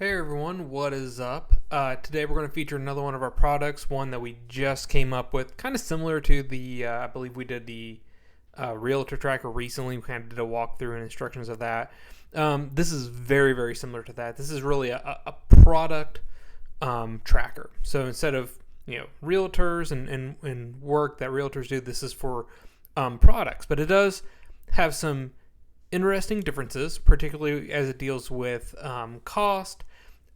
Hey everyone, what is up? Today we're going to feature another one of our products, one that we just came up with, kind of similar to I believe we did the Realtor Tracker recently. We kind of did a walkthrough and instructions of that. This is very, very similar to that. This is really a product tracker. So instead of realtors and work that realtors do, this is for products, but it does have some interesting differences, particularly as it deals with cost,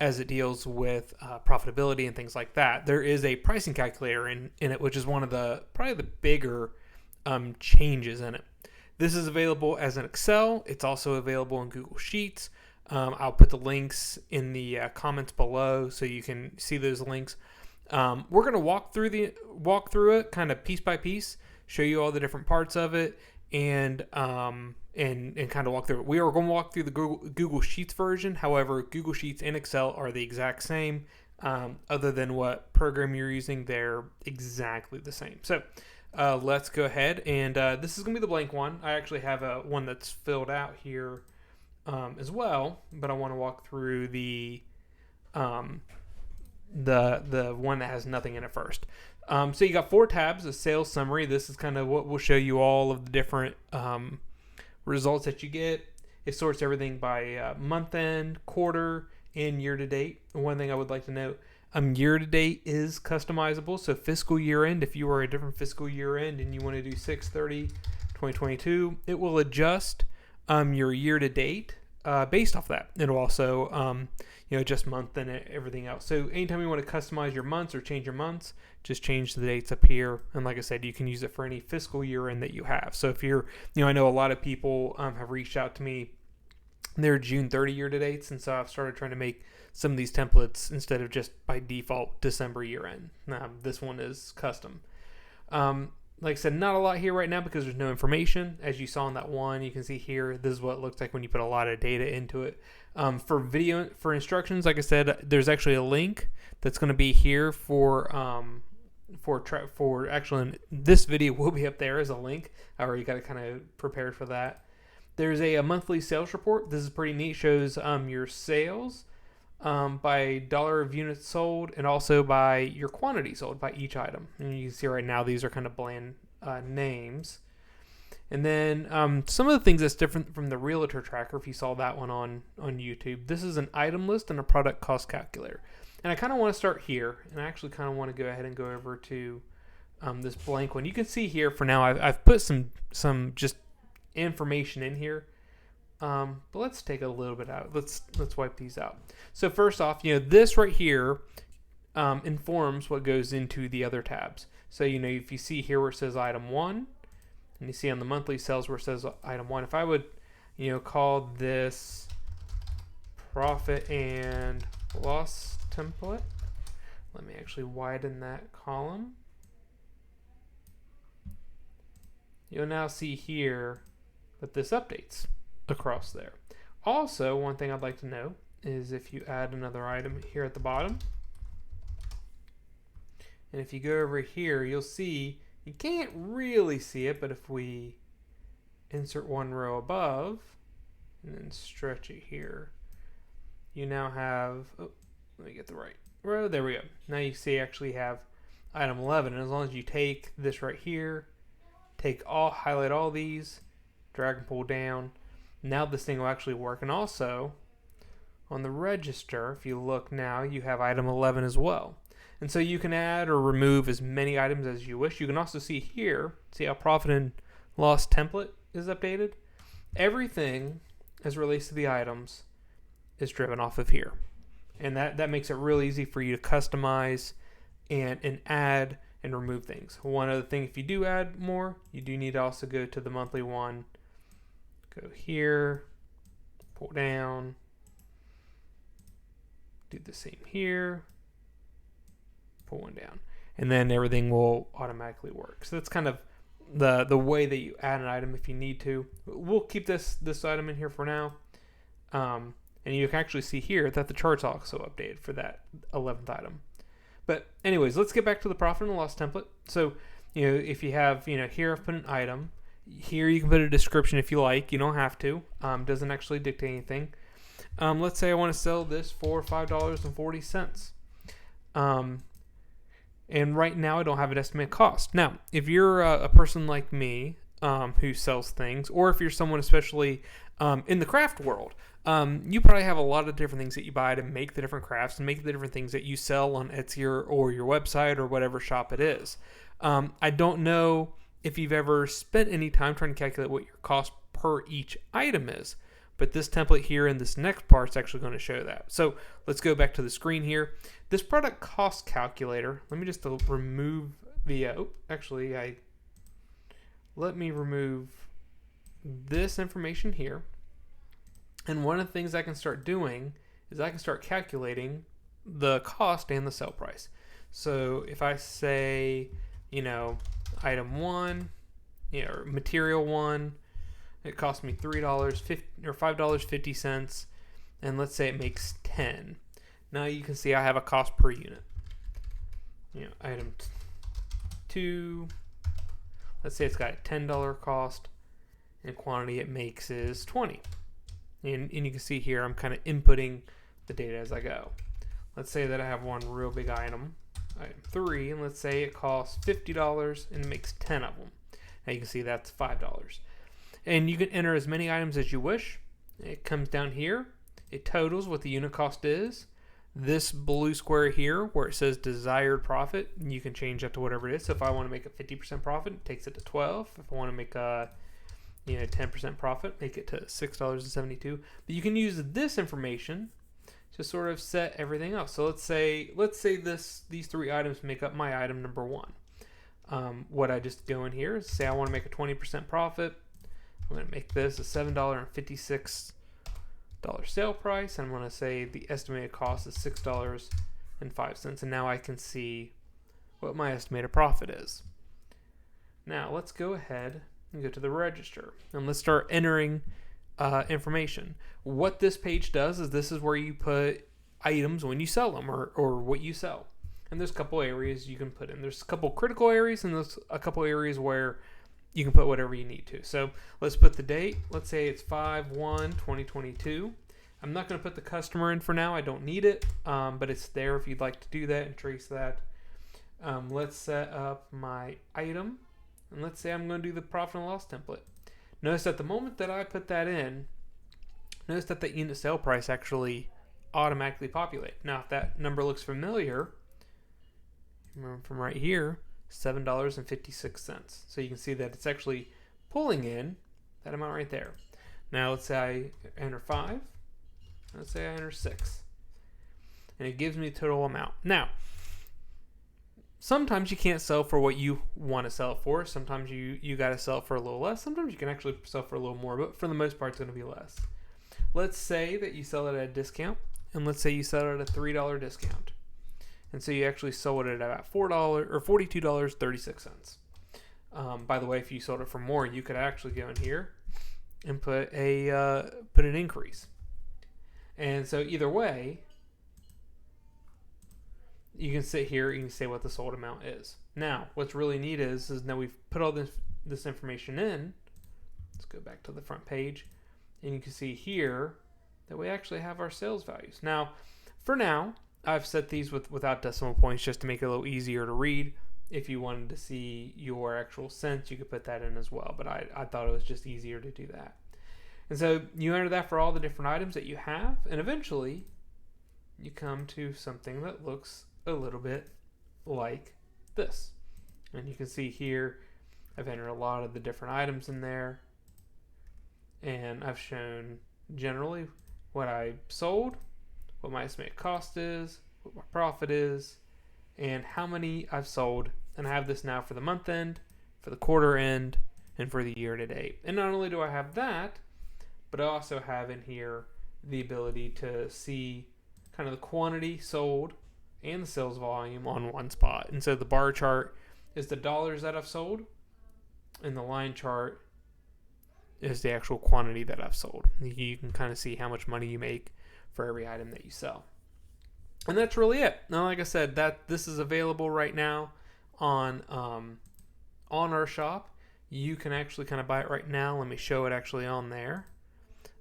as it deals with profitability and things like that. There is a pricing calculator in it, which is one of probably the bigger changes in it. This is available as an Excel. It's also available in Google Sheets. I'll put the links in the comments below so you can see those links. We're going to walk through it kind of piece by piece, show you all the different parts of it, and kind of walk through it. We are going to walk through the Google Sheets version. However, Google Sheets and Excel are the exact same. Other than what program you're using, they're exactly the same. So let's go ahead, and this is going to be the blank one. I actually have one that's filled out here as well, but I want to walk through the one that has nothing in it first. So you got 4 tabs: a sales summary. This is kind of what will show you all of the different results that you get. It sorts everything by month end, quarter, and year to date. One thing I would like to note, year to date is customizable. So fiscal year end, if you are a different fiscal year end and you want to do 6/30/2022, it will adjust your year to date based off that. It'll also adjust month and everything else. So anytime you want to customize your months or change your months, just change the dates up here. And like I said, you can use it for any fiscal year end that you have. So if you're, I know a lot of people have reached out to me, they're June 30 year to dates. And so I've started trying to make some of these templates instead of just by default December year end. This one is custom. Like I said, not a lot here right now because there's no information. As you saw in that one, you can see here, this is what it looks like when you put a lot of data into it. For instructions, like I said, there's actually a link that's going to be here for actually this video will be up there as a link. I already got it kind of prepared for that. There's a monthly sales report. This is pretty neat. Shows your sales by dollar of units sold and also by your quantity sold by each item. And you can see right now these are kind of bland names. And then some of the things that's different from the Realtor Tracker, if you saw that one on YouTube, this is an item list and a product cost calculator. And I kind of want to start here, and I actually kind of want to go ahead and go over to this blank one. You can see here for now I've put some just information in here. But let's take a little bit out. Let's wipe these out. So first off, this right here informs what goes into the other tabs. So if you see here where it says item 1, and you see on the monthly sales where it says item 1, if I would call this profit and loss template, let me actually widen that column. You'll now see here that this updates across there. Also, one thing I'd like to know is if you add another item here at the bottom, and if you go over here, you'll see, you can't really see it, but if we insert one row above and then stretch it here, you now have, let me get the right row, there we go. Now you see actually have item 11, and as long as you take this right here, highlight all these, drag and pull down, now this thing will actually work. And also on the register, if you look now, you have item 11 as well. And so you can add or remove as many items as you wish. You can also see here, see how profit and loss template is updated. Everything as relates to the items is driven off of here. And that makes it real easy for you to customize and add and remove things. One other thing, if you do add more, you do need to also go to the monthly one. Go here, pull down, do the same here, pull one down, and then everything will automatically work. So that's kind of the way that you add an item if you need to. We'll keep this item in here for now. And you can actually see here that the chart's also updated for that 11th item. But anyways, let's get back to the profit and loss template. So, if you have, here I've put an item. Here you can put a description if you like. You don't have to. Doesn't actually dictate anything. Let's say I want to sell this for $5.40. And right now I don't have an estimated cost. Now, if you're a person like me who sells things, or if you're someone especially in the craft world, you probably have a lot of different things that you buy to make the different crafts and make the different things that you sell on Etsy or your website or whatever shop it is. I don't know if you've ever spent any time trying to calculate what your cost per each item is, but this template here in this next part is actually going to show that. So let's go back to the screen here. This product cost calculator, let me just remove the, let me remove this information here. And one of the things I can start doing is I can start calculating the cost and the sale price. So if I say, item 1, or material 1, it cost me $3.50 or $5.50, and let's say it makes 10. Now you can see I have a cost per unit. Item 2, let's say it's got a $10 cost, and quantity it makes is 20. And you can see here I'm kind of inputting the data as I go. Let's say that I have one real big item, item 3, and let's say it costs $50 and it makes 10 of them. Now you can see that's $5. And you can enter as many items as you wish. It comes down here. It totals what the unit cost is. This blue square here where it says desired profit, you can change that to whatever it is. So if I want to make a 50% profit, it takes it to 12. If I want to make a 10% profit, make it to $6.72. But you can use this information to sort of set everything else. So let's say these 3 items make up my item number 1. What I just go in here is say I want to make a 20% profit. I'm going to make this a $7.56 sale price, and I'm going to say the estimated cost is $6.05, and now I can see what my estimated profit is. Now let's go ahead and go to the register, and let's start entering information. What this page does is this is where you put items when you sell them, or what you sell. And there's a couple areas you can put in. There's a couple critical areas, and there's a couple areas where you can put whatever you need to. So let's put the date. Let's say it's 5/1/2022. I'm not going to put the customer in for now. I don't need it, but it's there if you'd like to do that and trace that. Let's set up my item, and let's say I'm going to do the profit and loss template. Notice that the moment that I put that in, notice that the unit sale price actually automatically populate. Now, if that number looks familiar, remember from right here, $7.56. So you can see that it's actually pulling in that amount right there. Now let's say I enter 5. Let's say I enter 6. And it gives me the total amount. Now, sometimes you can't sell for what you want to sell it for. Sometimes you got to sell it for a little less. Sometimes you can actually sell for a little more, but for the most part it's going to be less. Let's say that you sell it at a discount, and let's say you sell it at a $3 discount. And so you actually sold it at about $4 or $42.36. By the way, if you sold it for more, you could actually go in here and put an increase. And so either way, you can sit here, you can say what the sold amount is. Now, what's really neat is now we've put all this information in. Let's go back to the front page, and you can see here that we actually have our sales values. Now, for now, I've set these without decimal points just to make it a little easier to read. If you wanted to see your actual cents, you could put that in as well, but I thought it was just easier to do that. And so you enter that for all the different items that you have, and eventually you come to something that looks a little bit like this. And you can see here I've entered a lot of the different items in there, and I've shown generally what I sold, what my estimated cost is, what my profit is, and how many I've sold. And I have this now for the month end, for the quarter end, and for the year to date. And not only do I have that, but I also have in here the ability to see kind of the quantity sold and the sales volume on one spot. And so the bar chart is the dollars that I've sold, and the line chart is the actual quantity that I've sold. You can kind of see how much money you make for every item that you sell. And that's really it. Now, like I said, this is available right now on our shop. You can actually kind of buy it right now. Let me show it actually on there.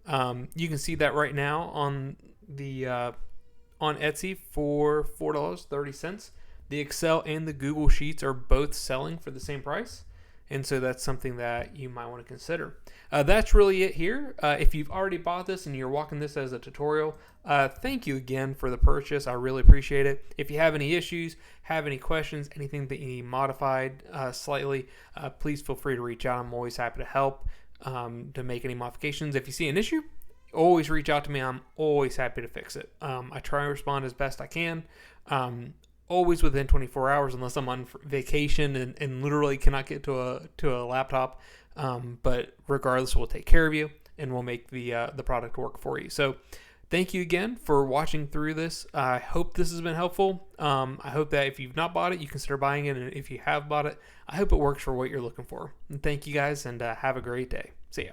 You can see that right now on the on Etsy for $4.30. The Excel and the Google Sheets are both selling for the same price. And so that's something that you might want to consider. That's really it here. If you've already bought this and you're walking this as a tutorial, thank you again for the purchase. I really appreciate it. If you have any issues, have any questions, anything that you need modified slightly, please feel free to reach out. I'm always happy to help to make any modifications. If you see an issue, always reach out to me. I'm always happy to fix it. I try and respond as best I can. Always within 24 hours, unless I'm on vacation and literally cannot get to a laptop. But regardless, we'll take care of you and we'll make the product work for you. So thank you again for watching through this. I hope this has been helpful. I hope that if you've not bought it, you consider buying it. And if you have bought it, I hope it works for what you're looking for. And thank you guys, and have a great day. See ya.